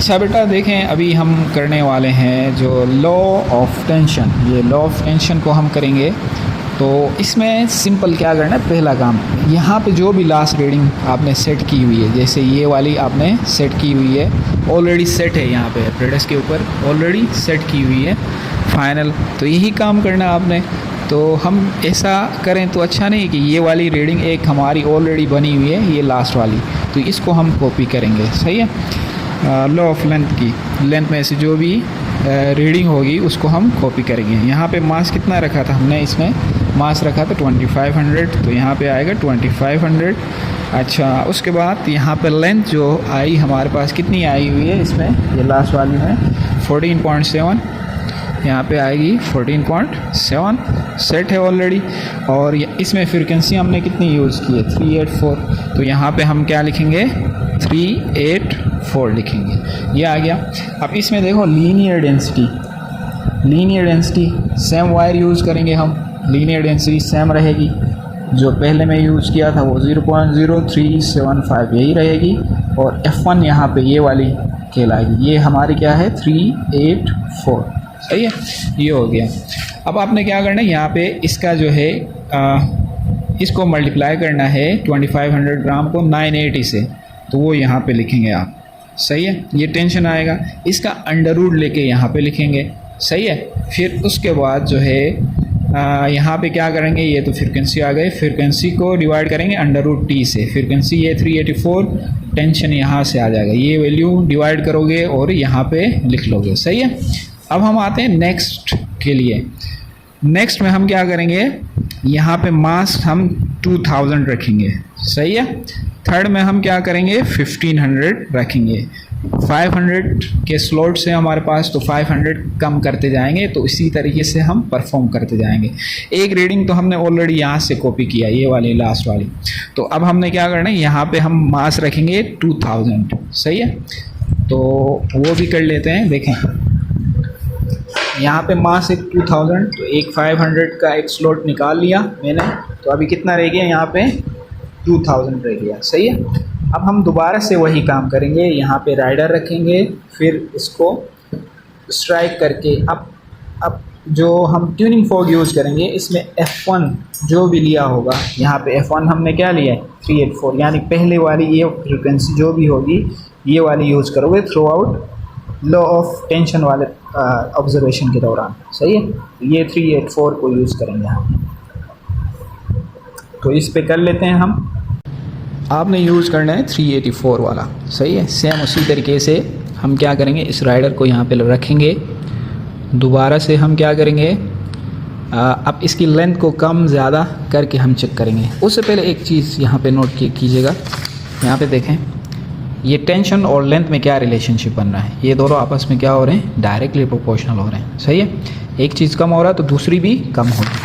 अच्छा बेटा देखें, अभी हम करने वाले हैं जो लॉ ऑफ टेंशन। ये लॉ ऑफ टेंशन को हम करेंगे। तो इसमें सिंपल क्या करना है, पहला काम यहाँ पे जो भी लास्ट रीडिंग आपने सेट की हुई है, जैसे ये वाली आपने सेट की हुई है, ऑलरेडी सेट है यहाँ पे प्रेडेस के ऊपर ऑलरेडी सेट की हुई है फाइनल। तो यही काम करना है आपने। तो हम ऐसा करें तो अच्छा नहीं कि ये वाली रीडिंग एक हमारी ऑलरेडी बनी हुई है, ये लास्ट वाली, तो इसको हम कॉपी करेंगे। सही है। लॉ ऑफ लेंथ की लेंथ में से जो भी रीडिंग होगी उसको हम कॉपी करेंगे। यहाँ पे मास कितना रखा था हमने, इसमें मास रखा था 2500, तो यहाँ पे आएगा 2500। अच्छा, उसके बाद यहाँ पे लेंथ जो आई हमारे पास कितनी आई हुई है, इसमें ये लास्ट वाली है 14.7, यहाँ पे आएगी 14.7 सेट है ऑलरेडी। और इसमें फ्रीक्वेंसी हमने कितनी यूज़ की है 384, तो यहाँ पे हम क्या लिखेंगे 384 लिखेंगे, ये आ गया। अब इसमें देखो linear density same wire use करेंगे हम, लीनियर डेंसिटी सेम रहेगी। जो पहले में यूज़ किया था वो 0.0375 यही रहेगी, और F1 यहाँ पे ये वाली कहलाएगी, ये हमारी क्या है 384। सही है, ये हो गया। अब आपने क्या करना है, यहाँ पे इसका जो है इसको मल्टीप्लाई करना है 2500 ग्राम को 980 से, तो वो यहाँ पे लिखेंगे आप। सही है, ये टेंशन आएगा, इसका अंडर रूट लेके यहाँ पे लिखेंगे। सही है, फिर उसके बाद जो है यहाँ पे क्या करेंगे, ये तो फ्रीक्वेंसी आ गई, फ्रीक्वेंसी को डिवाइड करेंगे अंडर रूट टी से। फ्रीक्वेंसी ये 384, टेंशन यहाँ से आ जाएगा, ये वैल्यू डिवाइड करोगे और यहाँ पे लिख लोगे। सही है। अब हम आते हैं नेक्स्ट के लिए। नेक्स्ट में हम क्या करेंगे, यहाँ पे मास हम 2000 रखेंगे। सही है। थर्ड में हम क्या करेंगे 1500 रखेंगे। 500 के स्लॉट से हमारे पास, तो 500 कम करते जाएंगे, तो इसी तरीके से हम परफॉर्म करते जाएंगे। एक रीडिंग तो हमने ऑलरेडी यहाँ से कॉपी किया, ये वाली लास्ट वाली। तो अब हमने क्या करना है, यहाँ पे हम मास रखेंगे 2000। सही है, तो वो भी कर लेते हैं। देखें यहाँ पे मास एक 2000, तो एक 500 का एक स्लॉट निकाल लिया मैंने, तो अभी कितना रह गया यहाँ पे 2000 रह गया। सही है। अब हम दोबारा से वही काम करेंगे, यहाँ पे राइडर रखेंगे, फिर इसको स्ट्राइक करके अब जो हम ट्यूनिंग फोर्क यूज़ करेंगे, इसमें F1 जो भी लिया होगा, यहाँ पे F1 हमने क्या लिया है 384, यानी पहले वाली ये फ्रिक्वेंसी जो भी होगी ये वाली यूज़ करोगे through out law of tension वाले ऑब्जर्वेशन के दौरान। सही है, ये 384 को यूज़ करेंगे हम। तो इस पे कर लेते हैं हम। आपने यूज़ करना है 384 वाला। सही है, सेम उसी तरीके से हम क्या करेंगे, इस राइडर को यहाँ पे रखेंगे। दोबारा से हम क्या करेंगे, अब इसकी लेंथ को कम ज़्यादा करके हम चेक करेंगे। उससे पहले एक चीज़ यहाँ पे नोट कीजिएगा, यहाँ पे देखें ये टेंशन और लेंथ में क्या रिलेशनशिप बन रहा है, ये दोनों आपस में क्या हो रहे हैं, डायरेक्टली प्रोपोर्शनल हो रहे हैं। सही है, एक चीज़ कम हो रहा है तो दूसरी भी कम हो रही है,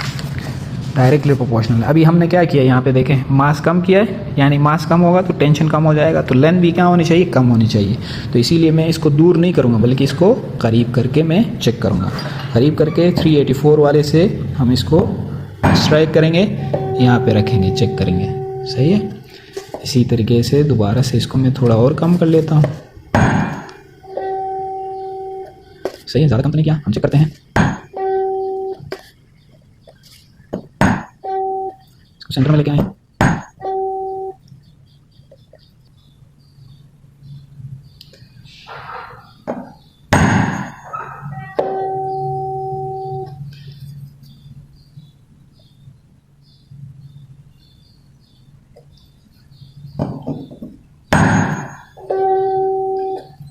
डायरेक्टली प्रोपोर्शनल। अभी हमने क्या किया, यहाँ पे देखें मास कम किया है, यानी मास कम होगा तो टेंशन कम हो जाएगा, तो लेंथ भी क्या होनी चाहिए, कम होनी चाहिए। तो इसीलिए मैं इसको दूर नहीं करूँगा, बल्कि इसको करीब करके मैं चेक करूँगा। करीब करके 384 वाले से हम इसको स्ट्राइक करेंगे, यहाँ पे रखेंगे, चेक करेंगे। सही है, इसी तरीके से दोबारा से इसको मैं थोड़ा और कम कर लेता हूँ। सही है, ज़्यादा कम तो नहीं किया, हम चेक करते हैं। इसको सेंटर में लेके आए।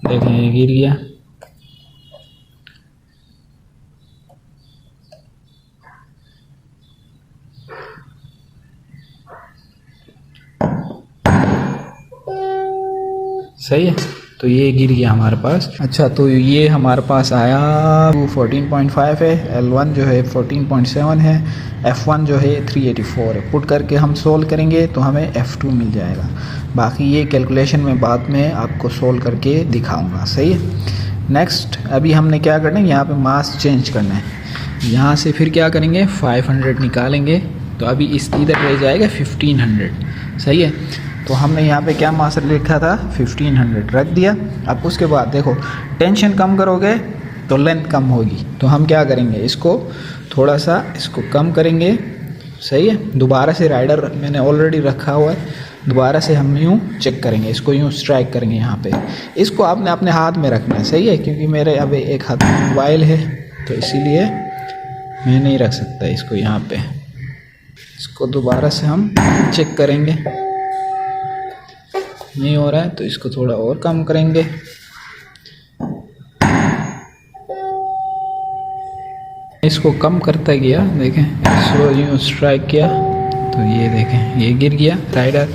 देखें गिर गया। सही है, तो ये गिर गया हमारे पास। अच्छा, तो ये हमारे पास आया 14.5 है, L1 जो है 14.7 है, F1 जो है 384 है। पुट करके हम सोल्व करेंगे तो हमें F2 मिल जाएगा। बाकी ये कैलकुलेशन में बाद में आपको सोल्व करके दिखाऊंगा। सही है। नेक्स्ट अभी हमने क्या करना है, यहाँ पे मास चेंज करना है। यहाँ से फिर क्या करेंगे 500 निकालेंगे, तो अभी इस इधर रह जाएगा 1500। सही है, तो हमने यहाँ पे क्या मास लिखा था 1500 रख दिया। अब उसके बाद देखो टेंशन कम करोगे तो लेंथ कम होगी, तो हम क्या करेंगे इसको थोड़ा सा इसको कम करेंगे, सही है। दोबारा से राइडर मैंने ऑलरेडी रखा हुआ है, दोबारा से हम यूँ चेक करेंगे, इसको यूँ स्ट्राइक करेंगे यहाँ पे। इसको आपने अपने हाथ में रखना है, सही है, क्योंकि मेरे अब एक हाथ में मोबाइल है तो इसीलिए मैं नहीं रख सकता इसको यहाँ पे। इसको दोबारा से हम चेक करेंगे, नहीं हो रहा है तो इसको थोड़ा और कम करेंगे। इसको कम करता गया, देखें इसको यूँ स्ट्राइक किया तो ये देखें ये गिर गया राइडर।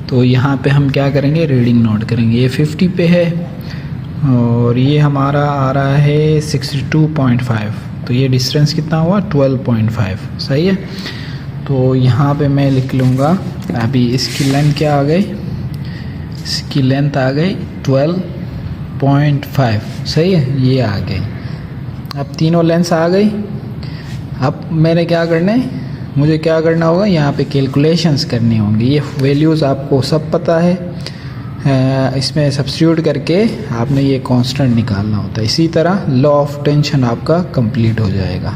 तो यहाँ पे हम क्या करेंगे रीडिंग नोट करेंगे, ये 50 पे है और ये हमारा आ रहा है 62.5, तो ये डिस्टेंस कितना हुआ 12.5, सही है। तो यहाँ पे मैं लिख लूँगा, अभी इसकी लेंथ क्या आ गई, इसकी लेंथ आ गई 12.5, सही है, ये आ गई। अब तीनों लेंथ आ गई। अब मैंने क्या करना है, मुझे क्या करना होगा, यहाँ पे कैलकुलेशंस करनी होंगी। ये वैल्यूज़ आपको सब पता है, इसमें सब्स्टिट्यूट करके आपने ये कांस्टेंट निकालना होता है। इसी तरह लॉ ऑफ टेंशन आपका कंप्लीट हो जाएगा।